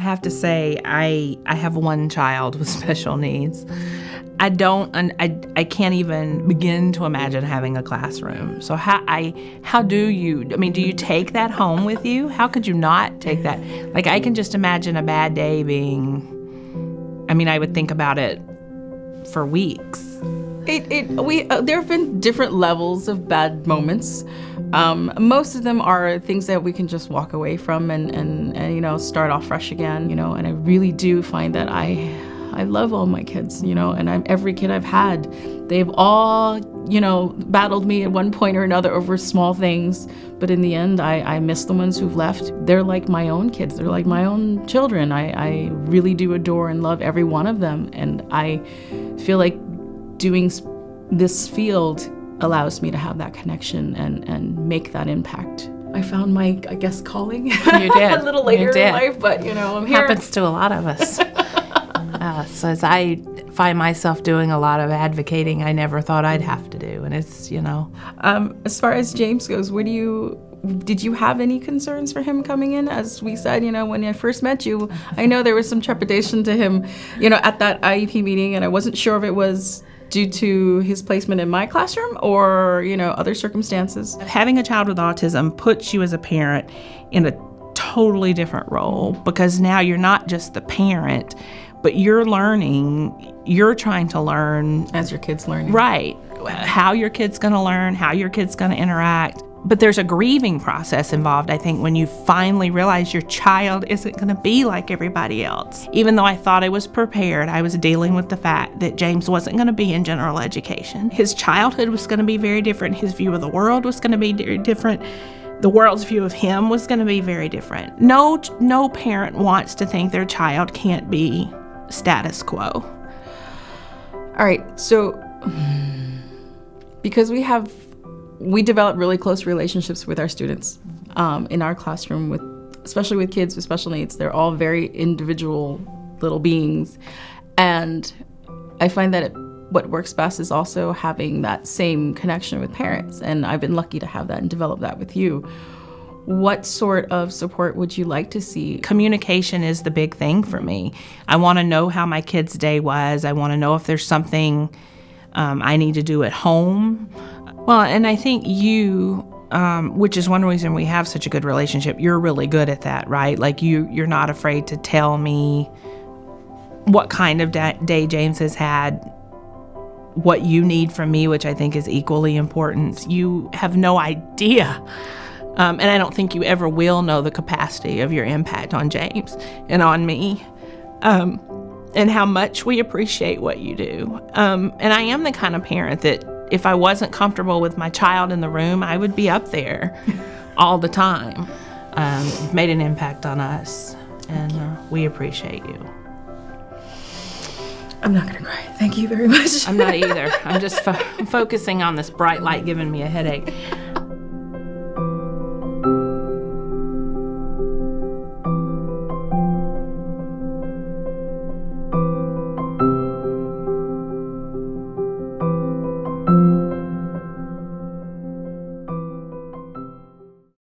I have to say, I have one child with special needs. I can't even begin to imagine having a classroom. So how do you take that home with you? How could you not take that? Like, I can just imagine a bad day being, I would think about it for weeks. There have been different levels of bad moments. Most of them are things that we can just walk away from and start off fresh again, and I really do find that I love all my kids, and every kid I've had, they've all, battled me at one point or another over small things. But in the end, I miss the ones who've left. They're like my own kids. They're like my own children. I really do adore and love every one of them. And I feel like doing this field allows me to have that connection and make that impact. I found my, calling. You did. A little later in life, but, I'm here. Happens to a lot of us. So as I find myself doing a lot of advocating I never thought I'd have to do, and it's, As far as James goes, did you have any concerns for him coming in? As we said, when I first met you, I know there was some trepidation to him, at that IEP meeting, and I wasn't sure if it was due to his placement in my classroom or, other circumstances. Having a child with autism puts you as a parent in a totally different role, because now you're not just the parent, but you're trying to learn. As your kid's learning. Right. How your kid's going to learn, how your kid's going to interact. But there's a grieving process involved, I think, when you finally realize your child isn't going to be like everybody else. Even though I thought I was prepared, I was dealing with the fact that James wasn't going to be in general education. His childhood was going to be very different. His view of the world was going to be very different. The world's view of him was going to be very different. No parent wants to think their child can't be status quo. All right, so because we develop really close relationships with our students in our classroom, especially with kids with special needs. They're all very individual little beings, and I find that what works best is also having that same connection with parents, and I've been lucky to have that and develop that with you. What sort of support would you like to see? Communication is the big thing for me. I want to know how my kid's day was. I want to know if there's something I need to do at home. Well, and I think you, which is one reason we have such a good relationship, you're really good at that, right? Like you're not afraid to tell me what kind of day James has had, what you need from me, which I think is equally important. You have no idea. And I don't think you ever will know the capacity of your impact on James and on me, and how much we appreciate what you do. And I am the kind of parent that if I wasn't comfortable with my child in the room, I would be up there all the time. You've made an impact on us, and we appreciate you. I'm not going to cry. Thank you very much. I'm not either. I'm just focusing on this bright light giving me a headache.